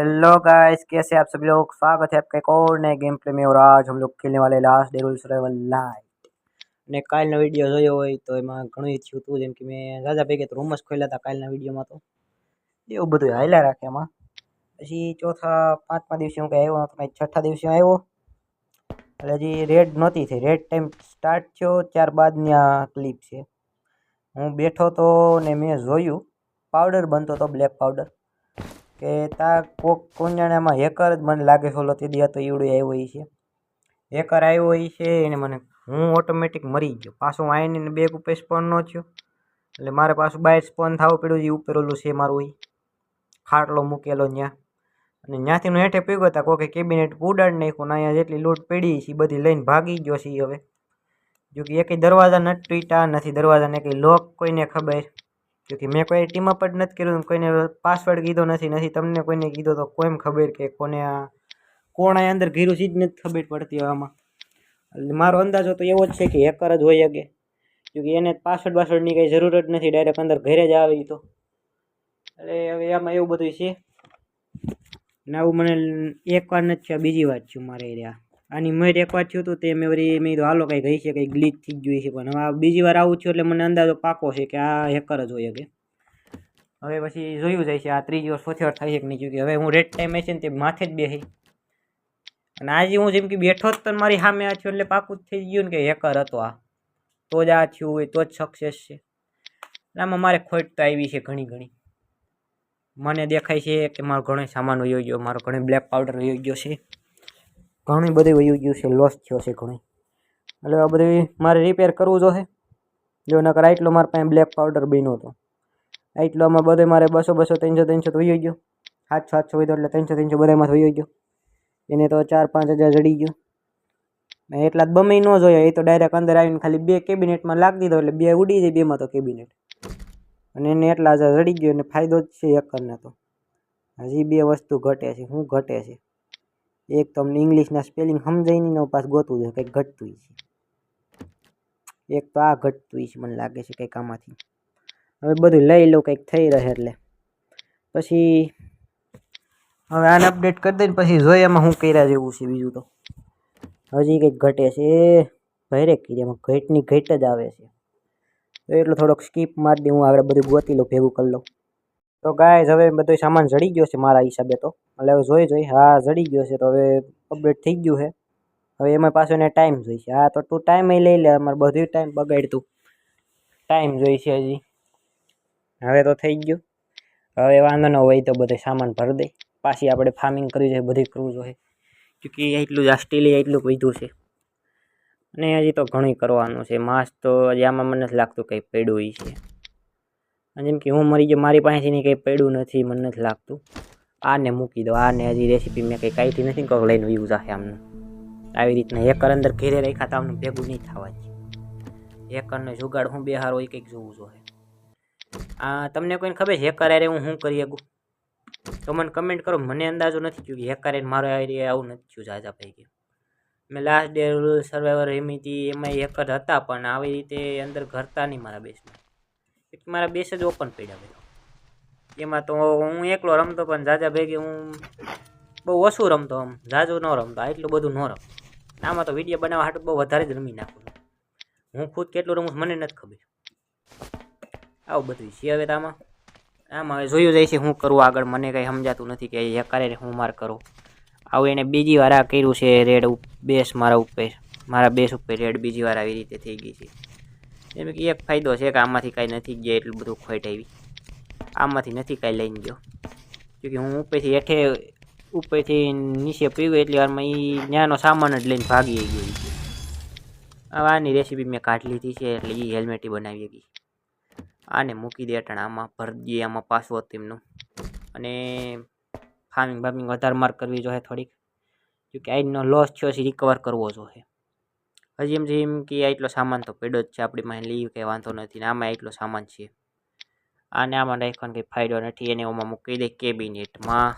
Hello guys, कैसे आप सभी लोग। स्वागत है आपका एक और नए गेम प्ले में। और आज हम लोग खेलने वाले last day rules survival light ने કાલનો વિડિયો જોયો હોય તો એમાં ઘણું થયું હતું, જેમ કે મેં રાજા ભેગે તો રૂમસ ખોલ્યા હતા કાલના વિડિયોમાં, તો એવું બધું હાલ્યા રાખે એમાં. પછી ચોથા પાંચમા દિવસે હું કઈ આવ્યો નતો, છઠ્ઠા દિવસે આવ્યો એટલે હજી રેડ નહોતી થઈ. રેડ ટાઈમ સ્ટાર્ટ થયો ત્યારબાદની આ ક્લિપ છે. હું બેઠો તો ને મેં જોયું પાવડર બનતો હતો, બ્લેક પાવડર, કે તા કોન્યાણામાં હેકર જ મને લાગે છે. ઓલો તે દી હતો ઈવડું આવ્યો હોય છે, હેકર આવ્યો હોય છે એને મને હું ઓટોમેટિક મરી ગયો. પાછું આવીને બેગ ઉપર સ્પોન ન થયો એટલે મારે પાછું બહાર સ્પોન થવું પડ્યું. જે ઉપર ઓલું છે મારું એ ખાટલો મૂકેલો ત્યાં, અને ત્યાંથી હું હેઠે પીગો હતા. કોઈ કેબિનેટ ઉડાડી નાખ્યું. અહીંયા જેટલી લૂંટ પડી છે એ બધી લઈને ભાગી ગયો છે હવે. જો કે એકેય દરવાજા નથી તૂટ્યા, નથી દરવાજાને કંઈ લોક કોઈને ખબર, કે મેં કોઈ ટીમ અપ જ નથી કર્યું, કોઈને પાસવર્ડ કીધો નથી તમને કોઈને કીધો તો કોઈને ખબર કે કોને આ કોણ આ અંદર ઘીરું જ નથી ખબર પડતી આમાં. એટલે મારો અંદાજો તો એવો જ છે કે હેકર જ હોય શકે, કે એને પાસવર્ડની કંઈ જરૂર જ નથી, ડાયરેક્ટ અંદર ઘરે જ આવી તો. એટલે હવે આમાં એવું બધું છે ને. આવું મને એકવાર નથી થયું, બીજી વાર થયું મારે રહ્યા. આની મેં એકવાર થયું હતું તે મેં મેં કીધું હાલો કંઈ ગઈ છે, કંઈ ગ્લિચ થઈ જ જોઈ છે. પણ હવે બીજી વાર આવું થયું એટલે મને અંદાજો પાકો છે કે આ હેકર જ હોય શકે. હવે પછી જોયું જાય છે આ ત્રીજી વાર ચોથી વાર થાય છે કે નહીં. કે હવે હું રેડ ટાઈમ છે ને તે માથે જ બેસી, અને આજે હું જેમ કે બેઠો જ તો મારી સામે આ થયું એટલે પાકું જ થઈ ગયું ને કે હેકર હતો આ. તો જ આ થયું હોય તો જ સક્સેસ છે. આમાં મારે ખોટ તો આવી છે ઘણી. મને દેખાય છે કે મારો ઘણો સામાન વયો ગયો, મારો ઘણો બ્લેક પાવડર વયો ગયો છે, ઘણું બધું વયું ગયું છે, લોસ થયો છે ઘણું. એટલે આ બધું મારે રિપેર કરવું જોઈએ. જો નકર આટલો મારા પાસે બ્લેક પાવડર બન્યો હતો, આટલામાં બધે મારે 200 300 વયો ગયો. 700 વધ્યો એટલે 300 બધામાં વયો ગયો. એને તો 4-5 હજાર જડી ગયો. મેં એટલા જ બમી ન જોયો, એ તો ડાયરેક્ટ અંદર આવીને ખાલી 2 કેબિનેટમાં લાગી દીધો એટલે 2 ઉડી જાય, 2માં તો કેબિનેટ, અને એને એટલા હજાર જડી ગયો. અને ફાયદો જ છે હેકરને. તો હજી 2 વસ્તુ ઘટે છે. શું ઘટે છે? એક તો અમને ઇંગ્લિશના સ્પેલિંગ સમજાય નહીં ને પાસ ગોતવું જોઈએ, કંઈક ઘટતું છે. એક તો આ ઘટતું છે મને લાગે છે કંઈક આમાંથી. હવે બધું લઈ લો કંઈક થઈ રહે એટલે પછી હવે આને અપડેટ કરી દઈને પછી જોઈએ એમાં શું કર્યા જેવું છે. બીજું તો હજી કંઈક ઘટે છે, ભરે કીધે એમાં ઘટની ઘટ જ આવે છે. તો એટલો થોડોક સ્કીપ મારી દે, હું આગળ બધું ગોતી લઉં, ભેગું કરી લઉં. તો ગાઈઝ હવે બધો સામાન જડી ગયો છે મારા હિસાબે તો. એટલે હવે જોઈ હા જડી ગયો છે. તો હવે અપડેટ થઈ ગયું છે. હવે એમાં પાછો એને ટાઈમ જોઈશે. હા તો તું ટાઈમ લઈ લે, અમારે બધું ટાઈમ બગાડતું, ટાઈમ જોઈશે હજી. હવે તો થઈ ગયું. હવે વાંધો ન હોય તો બધો સામાન ભરી દે. પાછી આપણે ફાર્મિંગ કરવી જોઈએ, બધું કરવું જોઈએ, કે એટલું જ આ સ્ટીલી એટલું વધ્યું છે. અને હજી તો ઘણું કરવાનું છે. માંસ તો હજી આમાં મને નથી લાગતું કંઈ પડ્યું છે. અને જેમ કે હું મરી ગયો, મારી પાસેથી કંઈ પડ્યું નથી મને નથી લાગતું. આને મૂકી દો, આને હજી રેસીપી મેં કંઈ કાઢી નથી, કોક લઈને યુઝ આવે આમને. આવી રીતના હેકર અંદર ઘેરે રાખ્યા તો આમને ભેગું નહીં થવા જ. હેકરને જુગાડ હું બેહારો એ કંઈક જોવું જોઈએ. તમને કોઈને ખબર છે હેકર અરે હું શું કરી શકું? તો મને કમેન્ટ કરો. મને અંદાજો નથી થયો કે હેકર મારો આવું નથી થયું જાજા ભાઈ. મેં લાસ્ટ ડે સર્વાઈવર રમી હતી, એમાં હેકર હતા પણ આવી રીતે અંદર ઘરતા નહીં મારા બેસમાં. મારા બેસ જ ઓપન પડ્યા ભાઈ. એમાં તો હું એકલો રમતો, પણ જાજા ભેગે હું બહુ ઓછું રમતો, આમ જાજુ ન રમતો, એટલું બધું ન રમતો. આમાં તો વિડીયો બનાવવા હાટું બહુ વધારે જ રમી નાખું. હું ખુદ કેટલું રમું મને નથી ખબર. આવું બધું છે. હવે આમાં હવે જોયું જાય છે શું કરવું આગળ. મને કંઈ સમજાતું નથી કે હેકરે હું માર કરું. આવું એને બીજી વાર આ કર્યું છે. રેડ બેસ મારા બેસ ઉપર રેડ બીજી વાર આવી રીતે થઈ ગઈ છે. એમ કે એક ફાયદો છે કે આમાંથી કાંઈ નથી ગયા, એટલું બધું ખોટ આવી. આમાંથી નથી કાંઈ લઈને ગયો, કે હું ઉપરથી નીચે પીવું એટલી વારમાં એ ત્યાંનો સામાન જ લઈને ભાગી ગયો. હવે આની રેસીપી મેં કાઢી લીધી છે એટલે એ હેલ્મેટ બનાવી ગઈ. આને મૂકી દે અટાણે, આમાં ભરી દઈએ, આમાં પાસવર્ડ તેમનું. અને ફાર્મિંગ વધારે માર્ક કરવી જોઈએ થોડીક, કે આજનો લોસ થયો છે રિકવર કરવો જોઈએ. હજી જેમ કે આટલો સામાન તો પડ્યો જ છે આપણી પાસે, લીવ કંઈ વાંધો નથી. ને આમાં એટલો સામાન છે, આને આમાં રાખવાનો કંઈ ફાયદો નથી. એને આમાં મૂકી દે કેબિનેટમાં.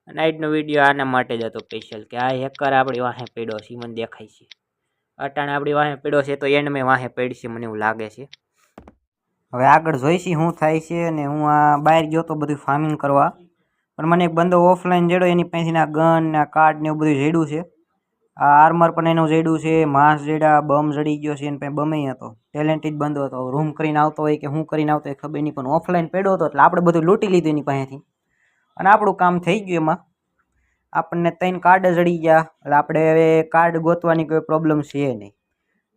અને આજનો વિડીયો આના માટે જ હતો સ્પેશિયલ, કે આ હેકર આપણી વાહે પડ્યો છે, મને દેખાય છે. અટાણે આપણી વાહે પડ્યો છે તો એન્ડમાં વાહે પડશે મને એવું લાગે છે. હવે આગળ જોઈશી શું થાય છે. અને હું આ બહાર ગયો તો બધું ફાર્મિંગ કરવા, પણ મને એક બંદો ઓફલાઈન જેડો એની પાસેથી આ ગન ને આ કાર્ડ ને એવું બધું જેડ્યું છે. આ આર્મર પણ એનું જેડ્યું છે, માસ જેડા, બમ જડી ગયો છે, એની પાસે બમે હતો. ટેલેન્ટેડ બંદો હતો. રૂમ કરીને આવતો હોય કે હું કરીને આવતો હોય ખબર નહીં, પણ ઓફલાઈન પડ્યો હતો એટલે આપણે બધું લૂંટી લીધું એની પાસેથી અને આપણું કામ થઈ ગયું. એમાં આપણને 3 કાર્ડ જડી ગયા એટલે આપણે હવે કાર્ડ ગોતવાની કોઈ પ્રોબ્લેમ છે નહીં.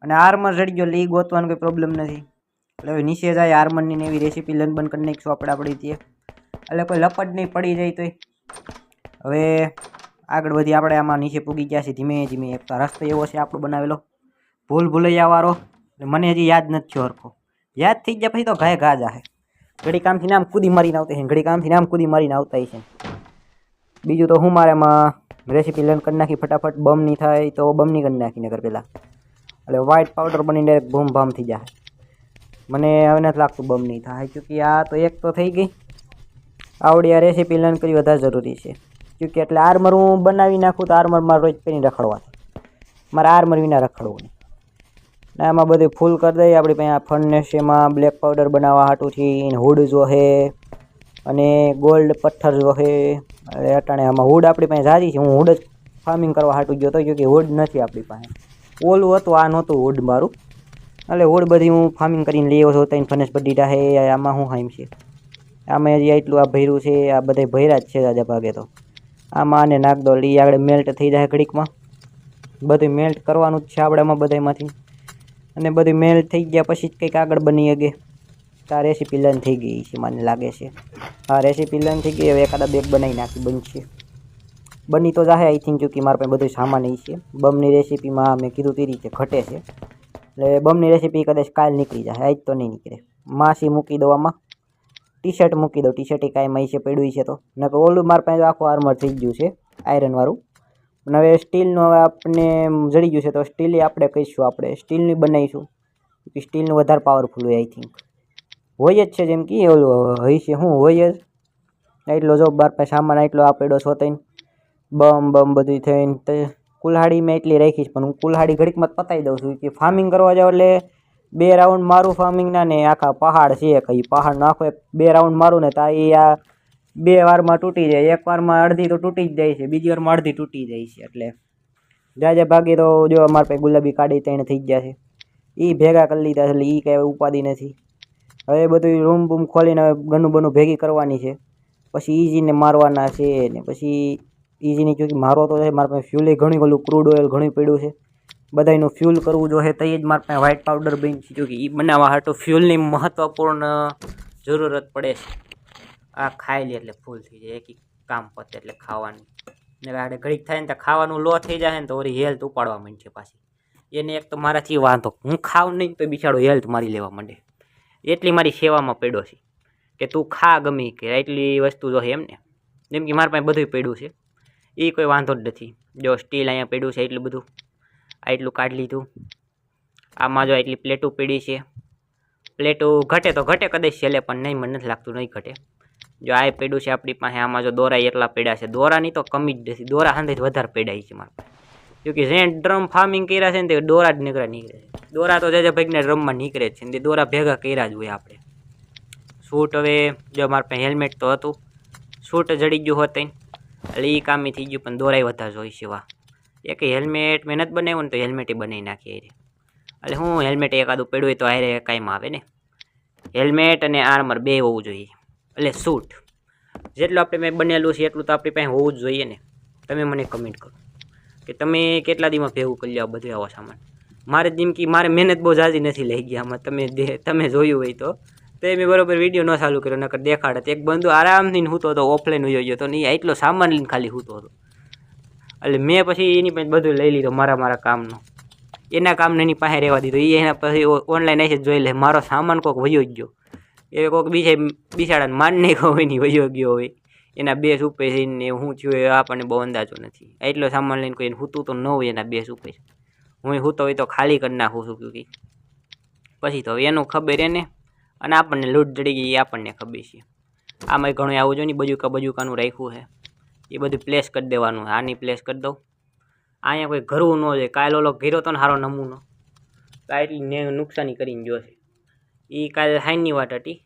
અને આર્મર જડી ગયો એટલે એ ગોતવાનો કોઈ પ્રોબ્લેમ નથી. એટલે હવે નીચે જાય આર્મરની ને એવી રેસીપી લર્ન બંધ કરી નાખીશું આપણે આપણી રીતે. એટલે કોઈ લપટ નહીં પડી જાય તોય. હવે આગળ વધી આપણે આમાં નીચે પૂગી ગયા છે ધીમે ધીમે. એક તો રસ્તો એવો છે આપણો બનાવેલો ભૂલૈયાવાળો. મને હજી યાદ નથી થયો હરખો. યાદ થઈ ગયા પછી તો ઘાય ઘા જાહે. ઘડી કામથી નામ કૂદી મારીને આવતા છે, ઘડી કામથી નામ કૂદી મારીને આવતા છે. બીજું તો હું મારે એમાં રેસીપી લર્ન કરી નાખી ફટાફટ. બમ નહીં થાય તો બમ નહીં કરી નાખી નગર પહેલાં. એટલે વ્હાઇટ પાવડર બનીને ડાયરેક્ટ બૂમ ભામ થઈ જાય. મને હવે નથી લાગતું બમ નહીં થાય, ક્યોંકિ આ તો એક તો થઈ ગઈ. આવડી આ રેસીપી લર્ન કરવી વધારે જરૂરી છે. ક્યોંકિ એટલે આર્મર હું બનાવી નાખું તો આર્મર મારે રોજ પહેરીને રખડવા. મારે આર્મર વિના રખડવું નહીં. ને આમાં બધું ફૂલ કરી દઈએ. આપણી પાસે આ ફર્નેસ એમાં બ્લેક પાવડર બનાવવા હાટુંથી હુડ જોહે અને ગોલ્ડ પથ્થર જોહે. એટલે અટાણે આમાં હુડ આપણી પાસે સારી છે. હું હુડ જ ફાર્મિંગ કરવા હાટું ગયો હતો, ક્યોંકિ હુડ નથી આપણી પાસે. ઓલું હતું, આ નહોતું હુડ મારું. એટલે હુડ બધી હું ફાર્મિંગ કરીને લઈ આવ્યો છું. ત્યાં ફર્નેસ બધી ડાહે. આમાં શું હાઈમ છે, આમાં હજી એટલું આ ભર્યું છે. આ બધા ભર્યા જ છે દાદા ભાગે. તો આમાં આને નાખ દો એટલે આગળ મેલ્ટ થઈ જાય ઘડીકમાં. બધું મેલ્ટ કરવાનું જ છે આપણે આમાં બધામાંથી. અને બધું મેલ્ટ થઈ ગયા પછી જ કંઈક આગળ બની શકે. આ રેસીપી લર્ન થઈ ગઈ છે મને લાગે છે. આ રેસીપી લર્ન થઈ ગઈ. હવે એકાદા બેગ બનાવી નાખી બનશે. બની તો જાહે આઈ થિંક, કે મારા પાસે બધું સામાન એ છે. બમની રેસીપીમાં મેં કીધું તે રીતે ઘટે છે. એટલે બમની રેસીપી કદાચ કાલ નીકળી જાય, આજ તો નહીં નીકળે. માસી મૂકી દો આમાં. ટી શર્ટ મૂકી દો. ટી શર્ટ કાંઈ માઈ છે પડ્યું છે તો નકર ઓલું મારા પાસે આખું આર્મર થઈ ગયું છે આયરનવાળું. પણ હવે સ્ટીલનું હવે આપણને જડી ગયું છે તો સ્ટીલ આપણે કહીશું. આપણે સ્ટીલની બનાવીશું. સ્ટીલનું વધારે પાવરફુલ હોય આઈ થિંક. હોય જ છે જેમ કે ઓલું હોય છે, શું હોય જ. એટલો જો બાર પાસે સામાન એટલો આ પડ્યો છો થઈને બમ બધું થઈને કુલ્હાડી મેં એટલી રાખીશ. પણ હું કુલ્હાડી ઘડીકમાં જ પતાવી દઉં છું કે ફાર્મિંગ કરવા જાવ એટલે 2 રાઉન્ડ મારું ફાર્મિંગના ને આખા પહાડ છે. કઈ પહાડ નાખો 2 રાઉન્ડ મારું ને તો એ આ 2 વારમાં તૂટી જાય. એક વારમાં અડધી તો તૂટી જ જાય છે, બીજી વારમાં અડધી તૂટી જાય છે. એટલે જાજે ભાગી તો જો અમારા પાસે ગુલાબી કાઢી 3 થઈ ગયા છે. એ ભેગા કરી લીધા એટલે એ કાંઈ ઉપાધિ નથી. હવે બધું રૂમ બૂમ ખોલીને હવે ગનું બનું ભેગી કરવાની છે. પછી ઇઝીને મારવાના છે ને પછી ઇઝીની ક્યોંકિ મારવો તો છે. મારા પાસે ફ્યુલે ઘણી ઓલું ક્રૂડ ઓઇલ ઘણું પડ્યું છે. બધાનું ફ્યુલ કરવું જોઈએ તો એ જ મારા પાસે વ્હાઇટ પાવડર બની છે. ક્યોંકિ એ બનાવવા હાટું ફ્યુલની મહત્વપૂર્ણ જરૂરત પડે છે. આ ખાઈ લે એટલે ફૂલ થઈ જાય. એક કામ પતે એટલે ખાવાનું. ને આપણે ઘડીક થાય ને તો ખાવાનું લો થઈ જાય ને તો વળી હેલ્થ ઉપાડવા માંડશે પાછી. એને એક તો મારાથી વાંધો, હું ખાવ નહીં તો બિચારો હેલ્થ મારી લેવા માંડે. એટલી મારી સેવામાં પડ્યો છે કે તું ખા ગમી કે એટલી વસ્તુ જો એમ ને. જેમ કે મારા પાસે બધું પડ્યું છે, એ કોઈ વાંધો જ નથી. જો સ્ટીલ અહીંયા પડ્યું છે એટલું બધું, આ એટલું કાઢી લીધું. આમાં જો એટલી પ્લેટો પડી છે. પ્લેટો ઘટે તો ઘટે કદાચ છેલ્લે, પણ નહીં મને નથી લાગતું નહીં ઘટે. જો આ પડ્યું છે આપણી પાસે. આમાં જો દોરા એટલા પડ્યા છે. દોરાની તો કમી જ નથી, દોરા સાંજે વધારે પડ્યા છે મારા પાસે. ક્યોંકિ જે ડ્રમ ફાર્મિંગ કર્યા છે ને તે દોરા જ નીકળે છે. દોરા તો જે ભાઈને ડ્રમમાં નીકળે જ છે ને તે દોરા ભેગા કર્યા જ હોય આપણે. શૂટ હવે જો મારા પાસે હેલ્મેટ તો હતું, શૂટ જડી ગયું હોત એટલે એ કામી થઈ ગયું, પણ દોરાય વધારે જોઈ છે. વાહ, એક હેલ્મેટ મેં નથી બનાવ્યું ને તો હેલ્મેટે બનાવી નાખીએ. એટલે હું હેલ્મેટ એકાદું પડ્યું હોય તો હારે કાંઈમાં આવે ને. હેલ્મેટ અને આર્મર બે હોવું જોઈએ. એટલે શૂટ જેટલું આપણે મેં બનેલું છે એટલું તો આપણી પાસે હોવું જ જોઈએ ને. તમે મને કમેન્ટ કરો કે તમે કેટલા દીમાં ભેગું કરી લો બધું આવો સામાન. મારે જેમ કે મારે મહેનત બહુ ઝાઝી નથી લઈ ગયા આમાં. તમે જોયું હોય તો મેં બરોબર વિડીયો ન ચાલુ કર્યો, નકર દેખાડત. એક બંધુ આરામથી સૂતો હતો, ઓફલાઈન હોઈ ગયો હતો ને એટલો સામાન લઈને ખાલી સૂતો હતો. એટલે મેં પછી એની પાસે બધું લઈ લીધું મારા કામનું. એના કામને એની પાસે રહેવા દીધું. એ એના પછી ઓનલાઈન આવી જ જોઈ લે મારો સામાન કોઈક વયો ગયો. એ કોઈક બિચારાને માન નહીં હોય નહીં વયો ગયો હોય. એના 2 સુપે થઈને શું થયું એ આપણને બહુ અંદાજો નથી. એટલો સામાન લઈને કોઈ સૂતું તો ન હોય એના 2 સુપે. હું સૂતો હોય તો ખાલી કરી નાખું છું. ક્યોંકિ પછી તો એનું ખબર એને, અને આપણને લૂંટ જડી ગઈ એ આપણને ખબર છે. આમાં ઘણું આવું જોઈએ ને. બજુકાનું રાખ્યું છે એ બધું પ્લેસ કરી દેવાનું. આની પ્લેસ કરી દઉં. અહીંયા કોઈ ઘરવું ન જોઈએ. કાલે ઓલો ઘેરો હતો ને સારો નમૂનો, તો એટલી નુકસાની કરીને જોશે. એ કાલે હાઈની વાત હતી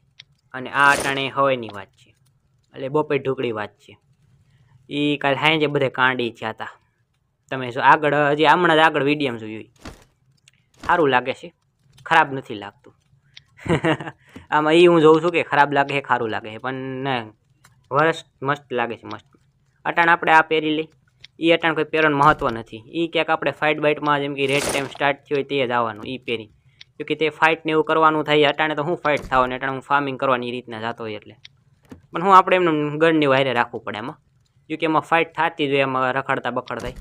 અને આ અટાણે હવાની વાત છે. એટલે બપોર ઢુકડી વાત છે. એ કાલે સાંજે બધે કાંડી થયા હતા. તમે જો આગળ હજી હમણાં જ આગળ વિડીયો જોયું, સારું લાગે છે, ખરાબ નથી લાગતું. આમાં એ હું જોઉં છું કે ખરાબ લાગે છે, સારું લાગે છે, પણ ના વર્ષ મસ્ત લાગે છે, મસ્ત. અટાણ આપણે આ પહેરી લઈ, એ અટાણ કોઈ પહેરવાનું મહત્વ નથી. એ ક્યાંક આપણે ફાઇટ બાઇટમાં જેમ કે રેડ ટાઈમ સ્ટાર્ટ થયો હોય તે જ આવવાનું એ પહેરી, કે તે ફાઇટ ને એવું કરવાનું થાય. અટાણે તો હું ફાઇટ થવાનું, અટાણે હું ફાર્મિંગ કરવાની રીતના જતો હોય એટલે, પણ હું આપણે એમને ગનની વાયરે રાખવું પડે એમાં, કે એમાં ફાઇટ થતી જોઈએ, એમાં રખડતા બખડતા.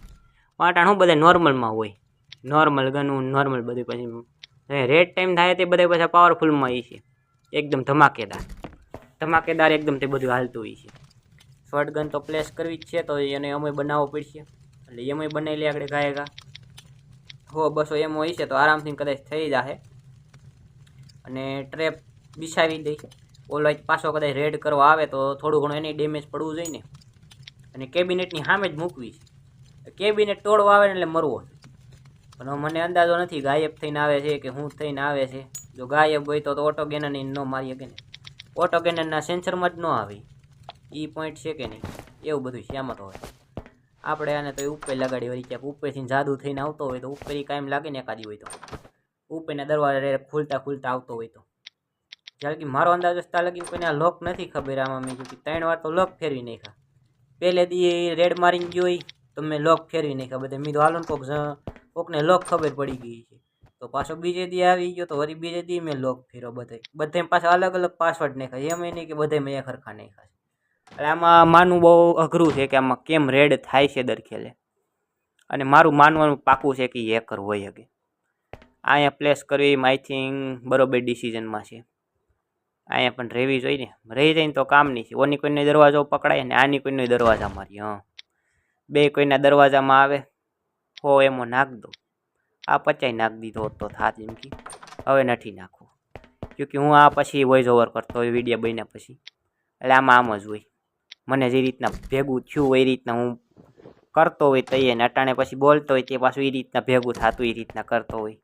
અટાણ હું બધા નોર્મલમાં હોય, નોર્મલ ગનું નોર્મલ બધું. પછી રેડ ટાઈમ થાય તે બધા પાછા પાવરફુલમાં એ છે, એકદમ ધમાકેદાર એકદમ તે બધું હાલતું હોય છે. શોર્ટ ગન તો પ્લેસ કરવી જ છે, તો એને અમે બનાવવો પડશે, એટલે એમ બનાવી લે આગળ ગાયગા 100-200 એમ હોય છે તો આરામથી કદાચ થઈ જશે. અને ટ્રેપ બિછાવી દઈ, ઓલો પાછો કદાચ રેડ કરવા આવે તો થોડું ઘણું એની ડેમેજ પડવું જોઈએ ને. અને કેબિનેટની સામે જ મૂકવી છે, કેબિનેટ તોડવા આવે ને એટલે મરવો. પણ મને અંદાજો નથી ગાયબ થઈને આવે છે કે શું થઈને આવે છે. જો ગાયબ હોય તો ઓટો ગેનરની ન મારી શકે ને, ઓટો ગેનરના સેન્સરમાં જ ન આવે એ પોઈન્ટ છે કે નહીં, એવું બધું શ્યામત હોય. આપણે આને તો ઉપર લગાડી વળી ક્યાંક ઉપરથી જાદુ થઈને આવતો હોય તો ઉપર કાયમ લાગે ને એકાદી હોય તો ઉપરના દરવાજા ખુલતા આવતો હોય તો. જ્યારે કે મારો અંદાજો ત્યાં લગીને કોઈને આ લોક નથી ખબર. આમાં મેં કીધું 3 વાર તો લોક ફેરવી નાખ્યા. પહેલેથી રેડ મારીને ગયો હોય તો મેં લોક ફેરવી નાખ્યા બધા. મેં તો હાલો ને કોકને લોક ખબર પડી ગઈ છે તો પાછો બીજે દી આવી ગયો તો વળી બીજે દી મેં લોક ફેરો બધે પાછા અલગ અલગ પાસવર્ડ નાખ્યા. એમ નહીં કે બધે મેં ખરખા નાખ્યા. એટલે આમાં માનવું બહુ અઘરું છે કે આમાં કેમ રેડ થાય છે દરખેલે. અને મારું માનવાનું પાકું છે કે હેકર હોય શકે. અહીંયા પ્લેસ કરવી એમ આઈ થિંક બરોબર ડિસિઝનમાં છે. અહીંયા પણ રહેવી જોઈએ ને, રહી જાય ને તો કામની છે. ઓની કોઈનો દરવાજો પકડાય ને આની કોઈનો દરવાજા મારી. બે કોઈના દરવાજામાં આવે 100 એમો નાખ દો. આ 50 નાખી દીધો તો થાત એમ કે હવે નથી નાખવું, ક્યોંકि હું આ પછી વોઇસ ઓવર કરતો હોય વિડીયો બન્યા પછી. એટલે આમ જ હોય, મને જે રીતના ભેગું થયું એ રીતના હું કરતો હોય તઈએ ને અટાણે પછી બોલતો હોય તે પાછું એ રીતના ભેગું થતું એ રીતના કરતો હોય.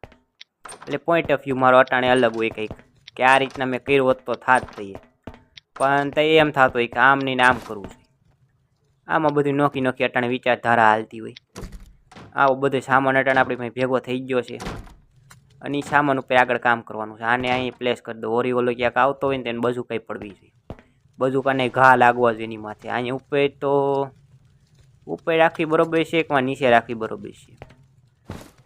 એટલે પોઈન્ટ ઓફ વ્યૂ મારો અટાણે અલગ હોય કંઈક, કે આ રીતના મેં કર્યું હોત તો થાત થઈએ. પણ તે એમ થતું હોય કે આમ નહીં ને આમ કરવું છે. આમાં બધું નોખી અટાણે વિચારધારા હાલતી હોય. આવો બધો સામાન અટાણે આપણી પાસે ભેગો થઈ ગયો છે અને એ સામાન ઉપર આગળ કામ કરવાનું છે. આને અહીં પ્લેસ કરી દો. હોરી ઓલો ક્યાંક આવતો હોય ને તેને બધું કંઈ પડવી જોઈએ, બધું કાને ઘા લાગવા જોઈએ એની માથે. અહીંયા ઉપર તો ઉપર રાખવી બરોબર છે કે નીચે રાખવી બરોબર છે.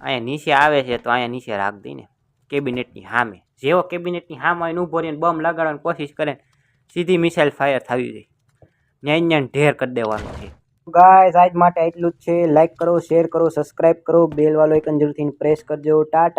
અહીંયા નીચે આવે છે તો અહીંયા નીચે રાખ દઈ ને કેબિનેટની સામે. જેવો કેબિનેટની સામે આવીને ઊભો રહીને બમ લગાડવાની કોશિશ કરે સીધી મિસાઇલ ફાયર થવી જોઈએ, ન્યાય ઢેર કરી દેવાનું છે. ગાઈસ આજ માટે એટલું જ છે. લાઈક કરો, શેર કરો, સબસ્ક્રાઈબ કરો, બેલ વાળો આઇકન જરૂરથી પ્રેસ કરજો. ટાટા.